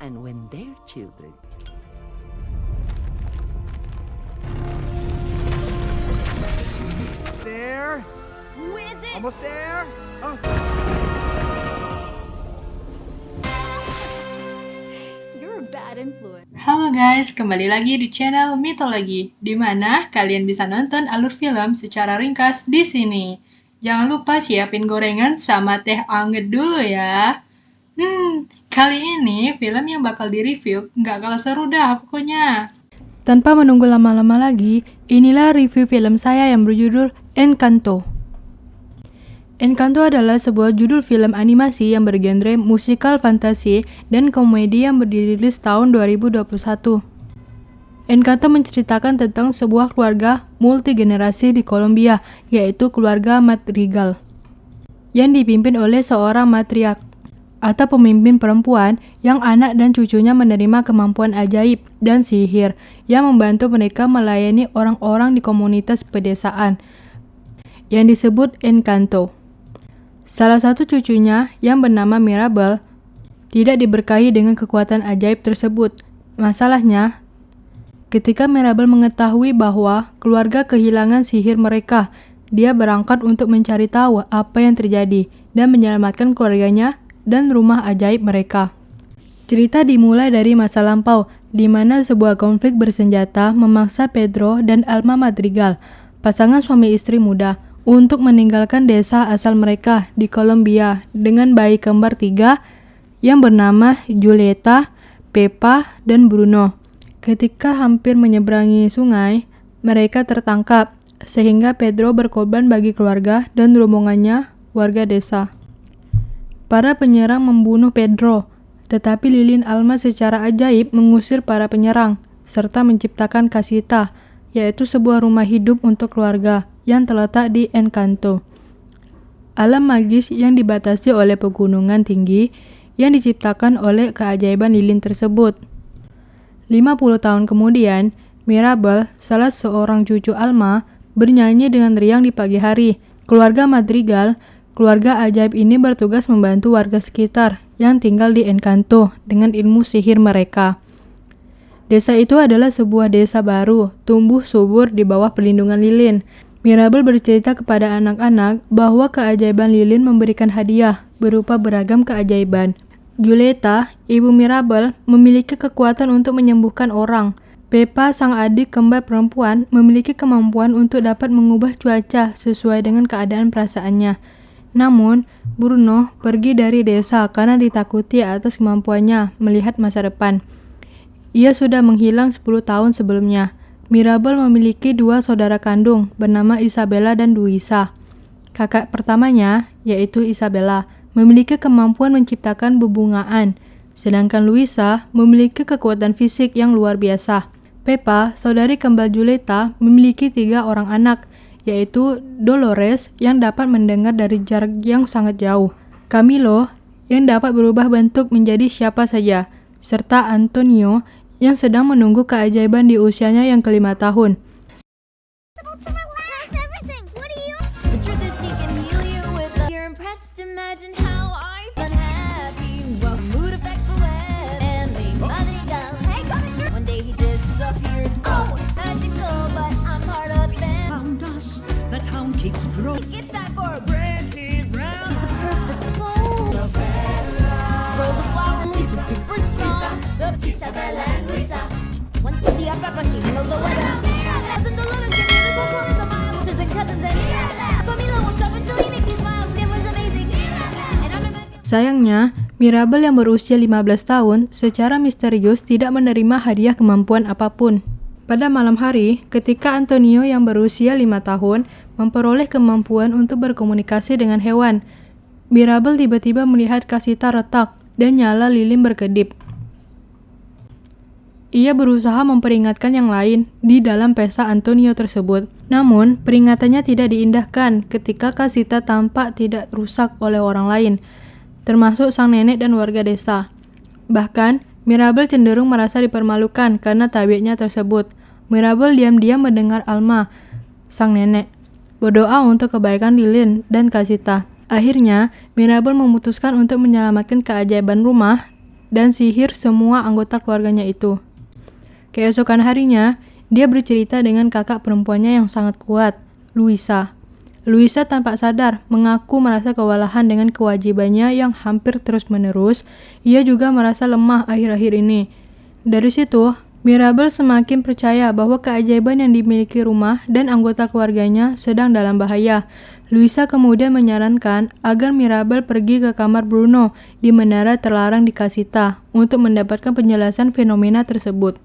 and when their children. There. Who is it? Almost there. Oh. You're a bad influence. Halo guys, kembali lagi di channel Mitologi, di mana kalian bisa nonton alur film secara ringkas di sini. Jangan lupa siapin gorengan sama teh anget dulu ya. Kali ini film yang bakal di-review nggak kalah seru dah pokoknya. Tanpa menunggu lama-lama lagi, inilah review film saya yang berjudul Encanto. Encanto adalah sebuah judul film animasi yang bergenre musikal fantasi dan komedi yang dirilis tahun 2021. Encanto menceritakan tentang sebuah keluarga multigenerasi di Kolombia, yaitu keluarga Madrigal, yang dipimpin oleh seorang matriark atau pemimpin perempuan yang anak dan cucunya menerima kemampuan ajaib dan sihir yang membantu mereka melayani orang-orang di komunitas pedesaan yang disebut Encanto. Salah satu cucunya yang bernama Mirabel tidak diberkahi dengan kekuatan ajaib tersebut. Masalahnya, ketika Mirabel mengetahui bahwa keluarga kehilangan sihir mereka, dia berangkat untuk mencari tahu apa yang terjadi dan menyelamatkan keluarganya dan rumah ajaib mereka. Cerita dimulai dari masa lampau, di mana sebuah konflik bersenjata memaksa Pedro dan Alma Madrigal, pasangan suami istri muda, untuk meninggalkan desa asal mereka di Kolombia dengan bayi kembar 3 yang bernama Julieta, Pepa, dan Bruno. Ketika hampir menyeberangi sungai, mereka tertangkap, sehingga Pedro berkorban bagi keluarga dan rombongannya warga desa. Para penyerang membunuh Pedro, tetapi lilin Alma secara ajaib mengusir para penyerang, serta menciptakan Casita, yaitu sebuah rumah hidup untuk keluarga yang terletak di Encanto. Alam magis yang dibatasi oleh pegunungan tinggi yang diciptakan oleh keajaiban lilin tersebut. 50 tahun kemudian, Mirabel, salah seorang cucu Alma, bernyanyi dengan riang di pagi hari. Keluarga Madrigal, keluarga ajaib ini bertugas membantu warga sekitar yang tinggal di Encanto dengan ilmu sihir mereka. Desa itu adalah sebuah desa baru, tumbuh subur di bawah perlindungan lilin. Mirabel bercerita kepada anak-anak bahwa keajaiban lilin memberikan hadiah berupa beragam keajaiban. Julieta, ibu Mirabel, memiliki kekuatan untuk menyembuhkan orang. Pepa, sang adik kembar perempuan, memiliki kemampuan untuk dapat mengubah cuaca sesuai dengan keadaan perasaannya. Namun, Bruno pergi dari desa karena ditakuti atas kemampuannya melihat masa depan. Ia sudah menghilang 10 tahun sebelumnya. Mirabel memiliki 2 saudara kandung bernama Isabella dan Luisa. Kakak pertamanya, yaitu Isabella, memiliki kemampuan menciptakan bebungaan, sedangkan Luisa memiliki kekuatan fisik yang luar biasa. Pepa, saudari kembar Julieta, memiliki 3 orang anak, yaitu Dolores yang dapat mendengar dari jarak yang sangat jauh, Camilo yang dapat berubah bentuk menjadi siapa saja, serta Antonio yang sedang menunggu keajaiban di usianya yang ke-5 tahun. Keeps growing. It's time for a brand new round. He's a perfect fool. Rose of flower, Lisa super strong. The Isabella and Luisa. Once with the upper, she handles the weather. Cousins the little skinny, this whole corner's of my sisters and cousins and Camila won't stop until he makes you smile. It was amazing. And I'm a Sayangnya, Mirabel yang berusia 15 tahun secara misterius tidak menerima hadiah kemampuan apapun. Pada malam hari, ketika Antonio yang berusia 5 tahun memperoleh kemampuan untuk berkomunikasi dengan hewan, Mirabel tiba-tiba melihat Casita retak dan nyala lilin berkedip. Ia berusaha memperingatkan yang lain di dalam pesta Antonio tersebut. Namun, peringatannya tidak diindahkan ketika Casita tampak tidak rusak oleh orang lain, termasuk sang nenek dan warga desa. Bahkan, Mirabel cenderung merasa dipermalukan karena tabiatnya tersebut. Mirabel diam-diam mendengar Alma, sang nenek, berdoa untuk kebaikan lilin dan Casita. Akhirnya, Mirabel memutuskan untuk menyelamatkan keajaiban rumah dan sihir semua anggota keluarganya itu. Keesokan harinya, dia bercerita dengan kakak perempuannya yang sangat kuat, Luisa. Luisa tanpa sadar mengaku merasa kewalahan dengan kewajibannya yang hampir terus-menerus. Ia juga merasa lemah akhir-akhir ini. Dari situ, Mirabel semakin percaya bahwa keajaiban yang dimiliki rumah dan anggota keluarganya sedang dalam bahaya. Luisa kemudian menyarankan agar Mirabel pergi ke kamar Bruno di menara terlarang di Casita untuk mendapatkan penjelasan fenomena tersebut.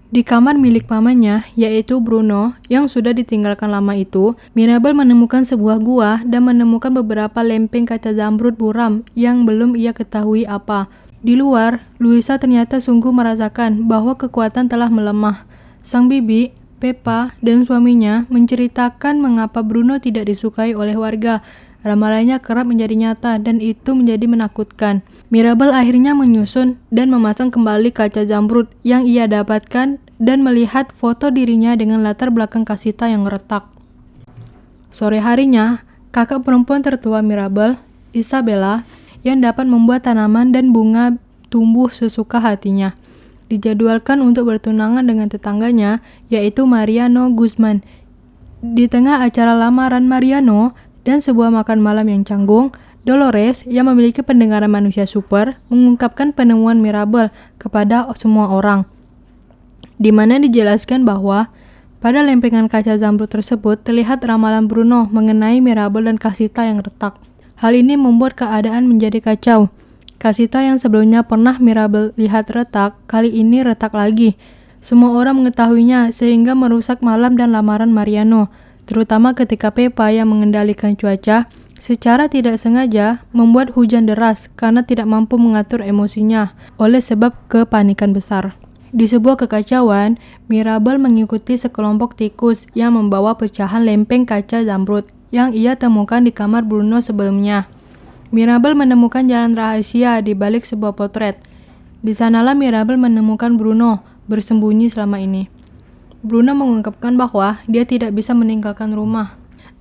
Di kamar milik pamannya, yaitu Bruno, yang sudah ditinggalkan lama itu, Mirabel menemukan sebuah gua dan menemukan beberapa lempeng kaca zamrud buram yang belum ia ketahui apa. Di luar, Luisa ternyata sungguh merasakan bahwa kekuatan telah melemah. Sang bibi, Peppa, dan suaminya menceritakan mengapa Bruno tidak disukai oleh warga. Ramalannya kerap menjadi nyata dan itu menjadi menakutkan. Mirabel akhirnya menyusun dan memasang kembali kaca zamrud yang ia dapatkan dan melihat foto dirinya dengan latar belakang Casita yang retak. Sore harinya, kakak perempuan tertua Mirabel, Isabella, yang dapat membuat tanaman dan bunga tumbuh sesuka hatinya, dijadwalkan untuk bertunangan dengan tetangganya, yaitu Mariano Guzman. Di tengah acara lamaran Mariano dan sebuah makan malam yang canggung, Dolores, yang memiliki pendengaran manusia super, mengungkapkan penemuan Mirabel kepada semua orang, di mana dijelaskan bahwa pada lempengan kaca zamrud tersebut terlihat ramalan Bruno mengenai Mirabel dan Casita yang retak. Hal ini membuat keadaan menjadi kacau. Casita yang sebelumnya pernah Mirabel lihat retak, kali ini retak lagi. Semua orang mengetahuinya sehingga merusak malam dan lamaran Mariano, terutama ketika Peppa yang mengendalikan cuaca secara tidak sengaja membuat hujan deras karena tidak mampu mengatur emosinya oleh sebab kepanikan besar. Di sebuah kekacauan, Mirabel mengikuti sekelompok tikus yang membawa pecahan lempeng kaca zamrud yang ia temukan di kamar Bruno sebelumnya. Mirabel menemukan jalan rahasia di balik sebuah potret. Di sanalah Mirabel menemukan Bruno bersembunyi selama ini. Bruno mengungkapkan bahwa dia tidak bisa meninggalkan rumah.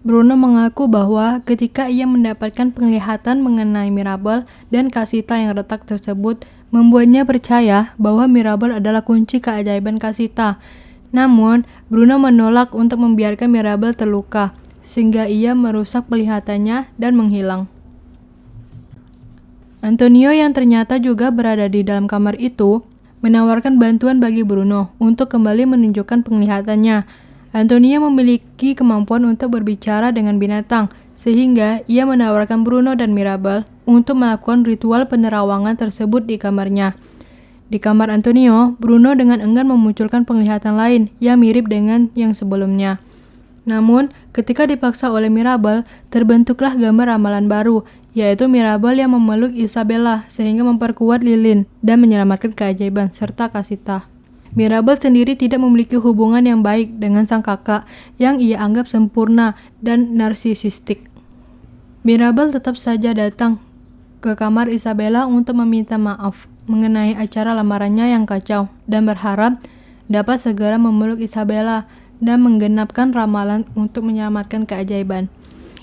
Bruno mengaku bahwa ketika ia mendapatkan penglihatan mengenai Mirabel dan Casita yang retak tersebut, membuatnya percaya bahwa Mirabel adalah kunci keajaiban Casita. Namun, Bruno menolak untuk membiarkan Mirabel terluka, sehingga ia merusak penglihatannya dan menghilang. Antonio yang ternyata juga berada di dalam kamar itu, menawarkan bantuan bagi Bruno untuk kembali menunjukkan penglihatannya. Antonio memiliki kemampuan untuk berbicara dengan binatang, sehingga ia menawarkan Bruno dan Mirabel untuk melakukan ritual penerawangan tersebut di kamarnya. Di kamar Antonio, Bruno dengan enggan memunculkan penglihatan lain yang mirip dengan yang sebelumnya. Namun, ketika dipaksa oleh Mirabel, terbentuklah gambar ramalan baru, yaitu Mirabel yang memeluk Isabella sehingga memperkuat lilin dan menyelamatkan keajaiban serta Casita. Mirabel sendiri tidak memiliki hubungan yang baik dengan sang kakak yang ia anggap sempurna dan narsisistik. Mirabel tetap saja datang ke kamar Isabella untuk meminta maaf mengenai acara lamarannya yang kacau dan berharap dapat segera memeluk Isabella dan menggenapkan ramalan untuk menyelamatkan keajaiban.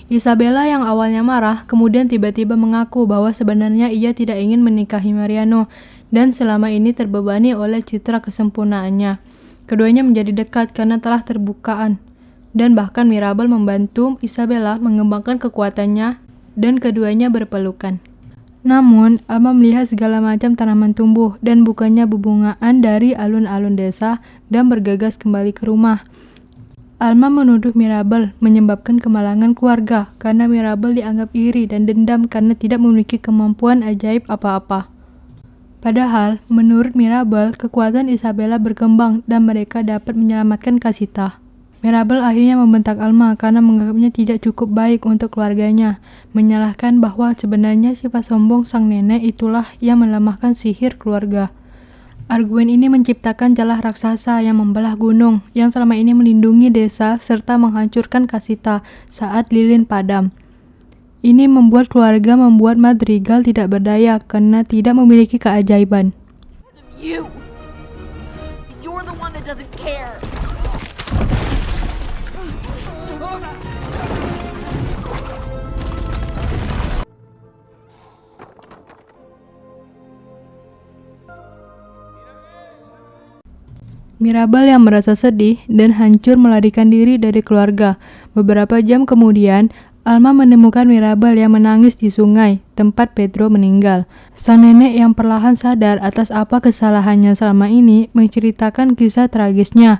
Isabella yang awalnya marah kemudian tiba-tiba mengaku bahwa sebenarnya ia tidak ingin menikahi Mariano dan selama ini terbebani oleh citra kesempurnaannya. Keduanya menjadi dekat karena telah terbukaan dan bahkan Mirabel membantu Isabella mengembangkan kekuatannya dan keduanya berpelukan. Namun, Alma melihat segala macam tanaman tumbuh dan bukannya bebungaan dari alun-alun desa dan bergegas kembali ke rumah. Alma menuduh Mirabel menyebabkan kemalangan keluarga karena Mirabel dianggap iri dan dendam karena tidak memiliki kemampuan ajaib apa-apa. Padahal, menurut Mirabel, kekuatan Isabella berkembang dan mereka dapat menyelamatkan Casita. Mirabel akhirnya membentak Alma karena menganggapnya tidak cukup baik untuk keluarganya, menyalahkan bahwa sebenarnya sifat sombong sang nenek itulah yang melemahkan sihir keluarga. Argumen ini menciptakan jalah raksasa yang membelah gunung yang selama ini melindungi desa serta menghancurkan Casita saat lilin padam. Ini membuat keluarga membuat Madrigal tidak berdaya karena tidak memiliki keajaiban. You! You're the one that doesn't care! Mirabel yang merasa sedih dan hancur melarikan diri dari keluarga. Beberapa jam kemudian, Alma menemukan Mirabel yang menangis di sungai, tempat Pedro meninggal. Sang nenek yang perlahan sadar atas apa kesalahannya selama ini menceritakan kisah tragisnya.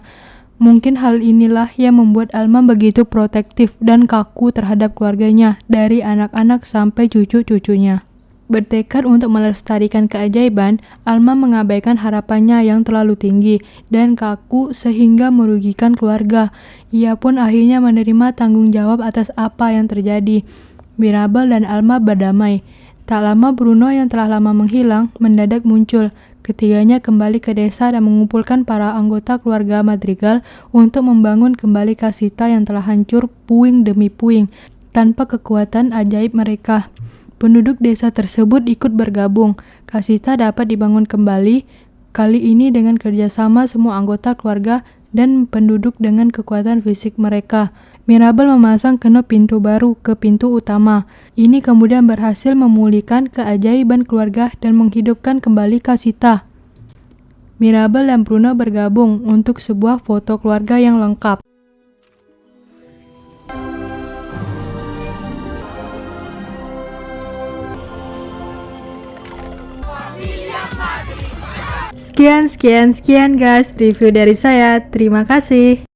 Mungkin hal inilah yang membuat Alma begitu protektif dan kaku terhadap keluarganya, dari anak-anak sampai cucu-cucunya. Bertekad untuk melestarikan keajaiban, Alma mengabaikan harapannya yang terlalu tinggi dan kaku sehingga merugikan keluarga. Ia pun akhirnya menerima tanggung jawab atas apa yang terjadi. Mirabel dan Alma berdamai. Tak lama Bruno yang telah lama menghilang mendadak muncul. Ketiganya kembali ke desa dan mengumpulkan para anggota keluarga Madrigal untuk membangun kembali Casita yang telah hancur puing demi puing tanpa kekuatan ajaib mereka. Penduduk desa tersebut ikut bergabung. Casita dapat dibangun kembali, kali ini dengan kerjasama semua anggota keluarga dan penduduk dengan kekuatan fisik mereka. Mirabel memasang kenop pintu baru ke pintu utama. Ini kemudian berhasil memulihkan keajaiban keluarga dan menghidupkan kembali Casita. Mirabel dan Bruno bergabung untuk sebuah foto keluarga yang lengkap. Sekian guys review dari saya. Terima kasih.